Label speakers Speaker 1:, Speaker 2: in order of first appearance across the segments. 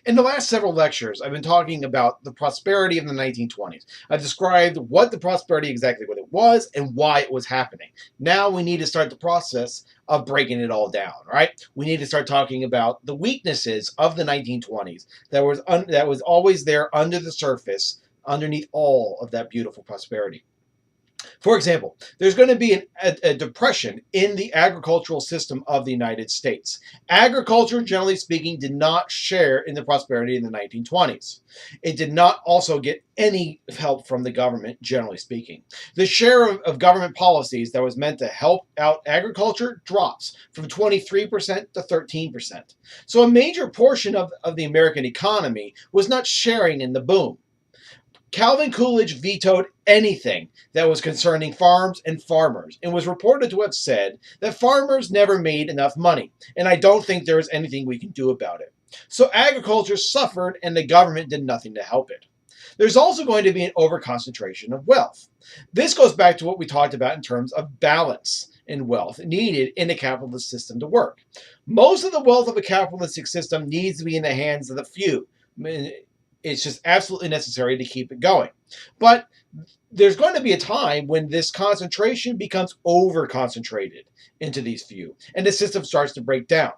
Speaker 1: In the last several lectures, I've been talking about the prosperity of the 1920s. I've described what the prosperity exactly what it was and why it was happening. Now we need to start the process of breaking it all down, right? We need to start talking about the weaknesses of the 1920s that was always there under the surface, underneath all of that beautiful prosperity. For example, there's going to be a depression in the agricultural system of the United States. Agriculture, generally speaking, did not share in the prosperity in the 1920s. It did not also get any help from the government, generally speaking. The share of government policies that was meant to help out agriculture drops from 23% to 13%. So a major portion of the American economy was not sharing in the boom. Calvin Coolidge vetoed anything that was concerning farms and farmers and was reported to have said that farmers never made enough money, and I don't think there is anything we can do about it. So agriculture suffered and the government did nothing to help it. There's also going to be an overconcentration of wealth. This goes back to what we talked about in terms of balance in wealth needed in a capitalist system to work. Most of the wealth of a capitalistic system needs to be in the hands of the few. It's just absolutely necessary to keep it going. But there's going to be a time when this concentration becomes over concentrated into these few, and the system starts to break down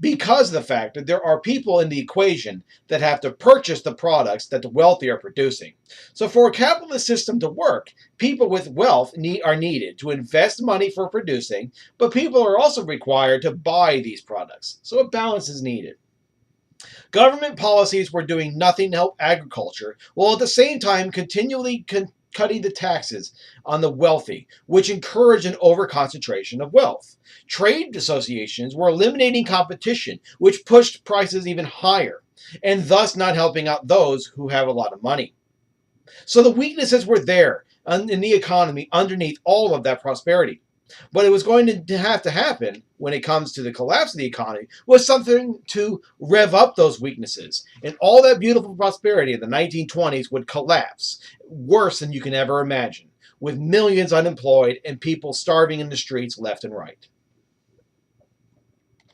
Speaker 1: because of the fact that there are people in the equation that have to purchase the products that the wealthy are producing. So for a capitalist system to work, people with wealth are needed to invest money for producing, but people are also required to buy these products. So a balance is needed. Government policies were doing nothing to help agriculture, while at the same time continually cutting the taxes on the wealthy, which encouraged an overconcentration of wealth. Trade associations were eliminating competition, which pushed prices even higher, and thus not helping out those who have a lot of money. So the weaknesses were there in the economy underneath all of that prosperity. What it was going to have to happen when it comes to the collapse of the economy was something to rev up those weaknesses. And all that beautiful prosperity of the 1920s would collapse worse than you can ever imagine, with millions unemployed and people starving in the streets left and right.